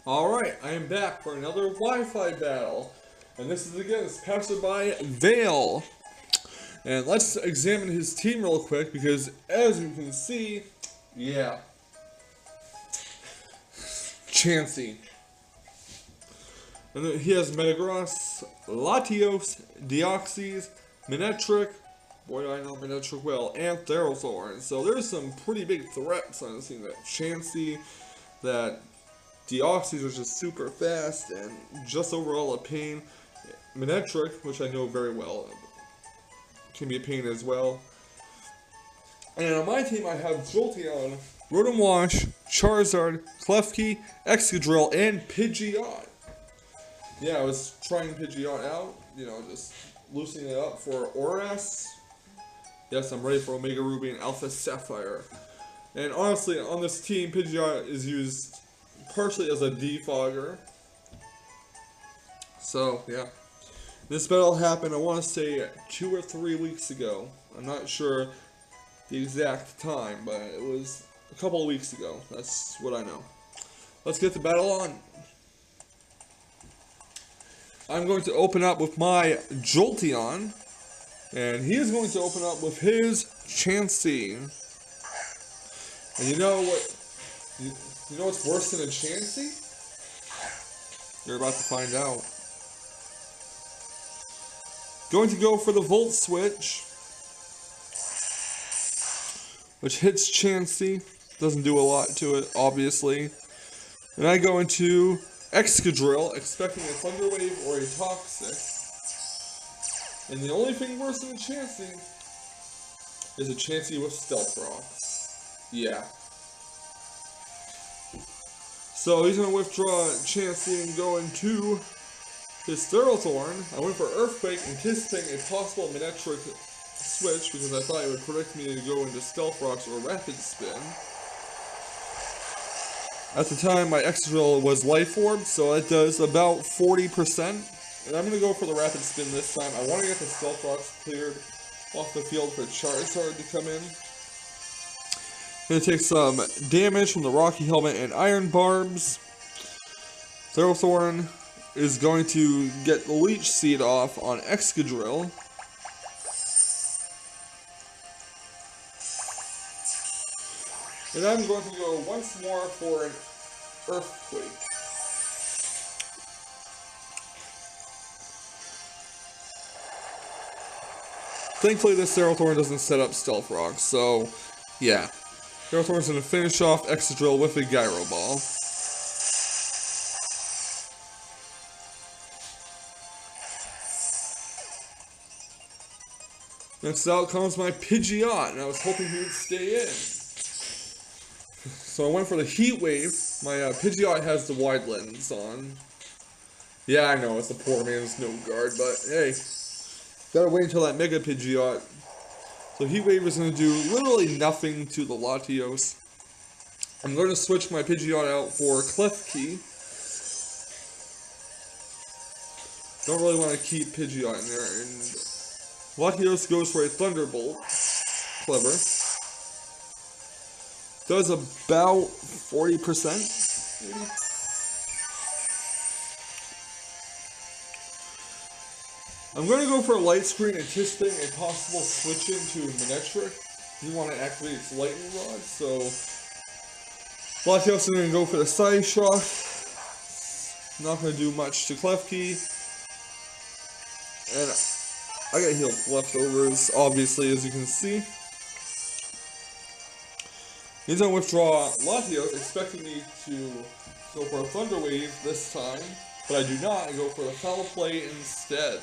Alright, I am back for another Wi-Fi battle. And this is against Passerby Vale. And let's examine his team real quick because as you can see, yeah. Chansey. And then he has Metagross, Latios, Deoxys, Manectric, boy do I know Manectric well, and Therozorn. So there's some pretty big threats on this team. That Chansey, that Deoxys, which is super fast and just overall a pain. Manectric, which I know very well, can be a pain as well. And on my team, I have Jolteon, Rotom Wash, Charizard, Klefki, Excadrill, and Pidgeot. Yeah, I was trying Pidgeot out, just loosening it up for ORAS. Yes, I'm ready for Omega Ruby and Alpha Sapphire. And honestly, on this team, Pidgeot is used partially as a defogger. So, yeah. This battle happened, I want to say, 2 or 3 weeks ago. I'm not sure the exact time, but it was a couple of weeks ago. That's what I know. Let's get the battle on. I'm going to open up with my Jolteon, and he is going to open up with his Chansey. And you know what? You know what's worse than a Chansey? You're about to find out. Going to go for the Volt Switch, which hits Chansey. Doesn't do a lot to it, obviously. And I go into Excadrill, expecting a Thunder Wave or a Toxic. And the only thing worse than a Chansey is a Chansey with Stealth Rocks. Yeah. So he's going to withdraw Chansey and go into his Therozorn. I went for Earthquake, anticipating a possible Manectric switch because I thought it would predict me to go into Stealth Rocks or Rapid Spin. At the time, my Excadrill was Life Orb, so it does about 40%. And I'm going to go for the Rapid Spin this time. I want to get the Stealth Rocks cleared off the field for Charizard to come in. Going to take some damage from the Rocky Helmet and Iron Barbs. Therozorn is going to get the Leech Seed off on Excadrill. And I'm going to go once more for an Earthquake. Thankfully, this Therozorn doesn't set up Stealth Rock, so yeah. Therozorn's going to finish off Excadrill with a Gyro Ball. Next out comes my Pidgeot, and I was hoping he would stay in. So I went for the Heat Wave. My Pidgeot has the wide lens on. Yeah, I know, it's a poor man's no guard, but hey. Gotta wait until that Mega Pidgeot. So Heat Wave is going to do literally nothing to the Latios. I'm going to switch my Pidgeot out for Klefki. Don't really want to keep Pidgeot in there. And Latios goes for a Thunderbolt. Clever. Does about 40%, maybe. I'm going to go for a Light Screen, anticipating a possible switch into Manectric. You want to activate its Lightning Rod, so Latios is going to go for the Side Shock. Not going to do much to Klefki. And I got healed leftovers, obviously, as you can see. He's going to withdraw Latios, expecting me to go for a Thunder Wave this time. But I do not. I go for the Foul Play instead.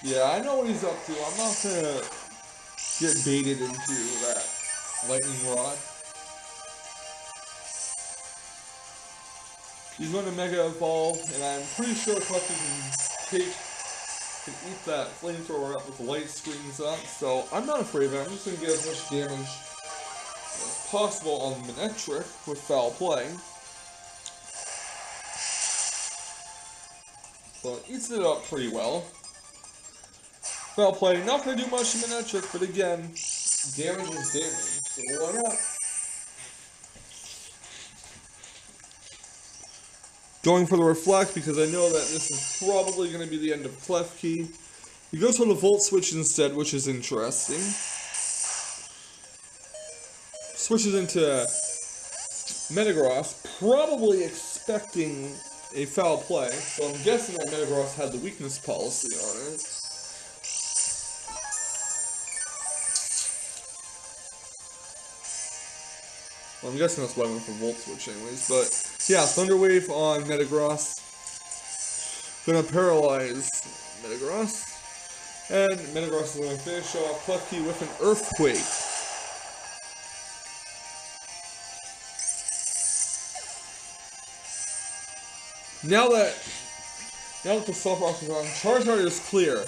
Yeah, I know what he's up to. I'm not going to get baited into that Lightning Rod. He's going to Mega Evolve, and I'm pretty sure Clutchy can eat that flamethrower up with the light screens up, so I'm not afraid of it. I'm just going to get as much damage as possible on Manectric with Foul Play. So it eats it up pretty well. Foul Play, not going to do much to Manectric, but again, damage is damage, so why not? Going for the Reflect because I know that this is probably going to be the end of Klefki. He goes for the Volt Switch instead, which is interesting. Switches into Metagross, probably expecting a Foul Play. So I'm guessing that Metagross had the weakness policy on it. Well, I'm guessing that's why I went for Volt Switch anyways, but yeah, Thunder Wave on Metagross. Gonna paralyze Metagross. And Metagross is gonna finish off Klefki with an Earthquake. Now that the Soft Rock is on, Charizard is clear.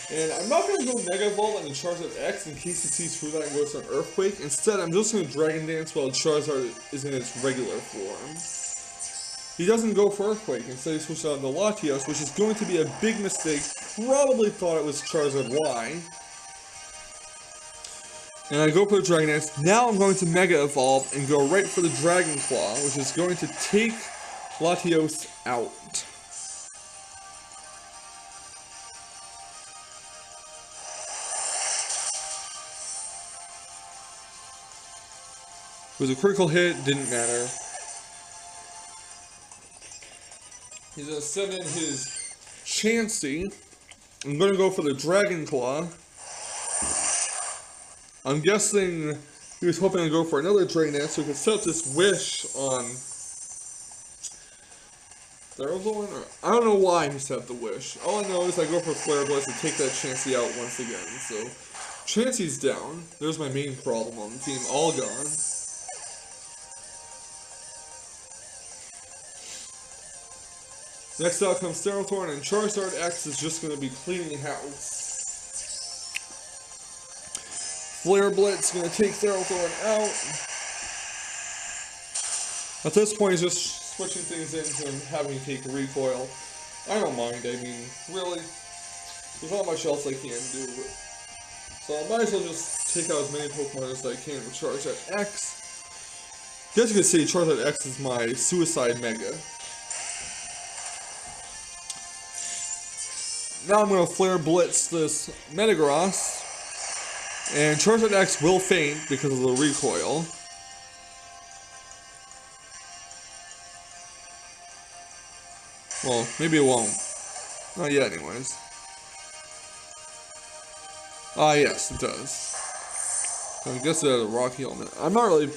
And I'm not going to go Mega Evolve on the Charizard X in case he sees through that and goes to an Earthquake. Instead, I'm just going to Dragon Dance while Charizard is in its regular form. He doesn't go for Earthquake. Instead, he switches out to Latios, which is going to be a big mistake. Probably thought it was Charizard Y. And I go for the Dragon Dance. Now I'm going to Mega Evolve and go right for the Dragon Claw, which is going to take Latios out. It was a critical hit, didn't matter. He's going to send in his Chansey. I'm going to go for the Dragon Claw. I'm guessing he was hoping to go for another Dragon Dance so he could set up this Wish on Therozoan, or I don't know why he set up the Wish. All I know is I go for Flare Blast to take that Chansey out once again. So Chansey's down. There's my main problem on the team, all gone. Next out comes Sterothorn, and Charizard X is just going to be cleaning house. Flare Blitz is going to take Sterothorn out. At this point, he's just switching things into and having me take a recoil. I don't mind, I mean, really, there's not much else I can do. So I might as well just take out as many Pokemon as I can with Charizard X. As you can see, Charizard X is my Suicide Mega. Now I'm going to Flare Blitz this Metagross, and Charizard X will faint because of the recoil. Well, maybe it won't. Not yet, anyways. Ah, yes, it does. So I guess it has a Rocky element. I'm not really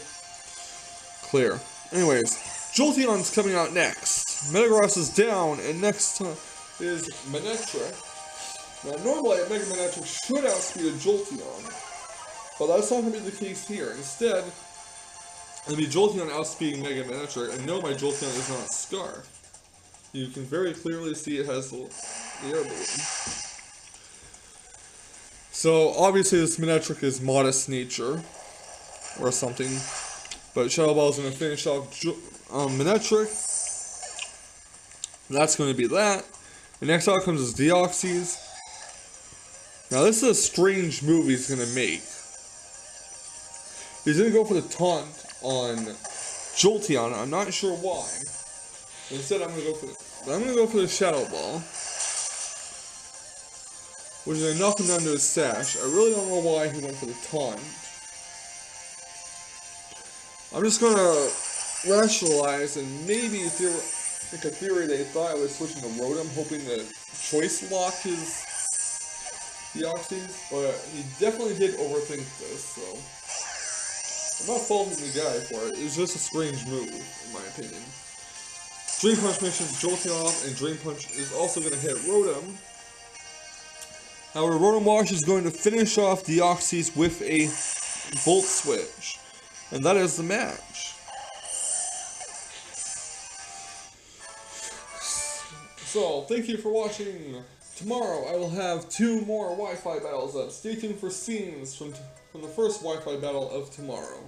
clear. Anyways, Jolteon's coming out next. Metagross is down, and next is Manectric. Now, normally, a Mega Manectric should outspeed a Jolteon, but that's not going to be the case here. Instead, it'll be Jolteon outspeeding Mega Manectric. I know my Jolteon is not Scarf. You can very clearly see it has the air balloon. So, obviously, this Manectric is Modest Nature, or something, but Shadow Ball is going to finish off Manectric. That's going to be that. The next out comes is Deoxys. Now this is a strange move he's going to make. He's going to go for the taunt on Jolteon. I'm not sure why. Instead, I'm going to go for the Shadow Ball, which is going to knock him down to his sash. I really don't know why he went for the taunt. I'm just going to rationalize and maybe make a theory they thought I was switching to Rotom, hoping to choice lock his Deoxys, but he definitely did overthink this, so I'm not faulting the guy for it. It's just a strange move, in my opinion. Dream Punch missions Jolteon off, and Dream Punch is also going to hit Rotom. However, Rotom Wash is going to finish off Deoxys with a Volt Switch, and that is the match. So, thank you for watching. Tomorrow I will have 2 more Wi-Fi battles up. Stay tuned for scenes from the first Wi-Fi battle of tomorrow.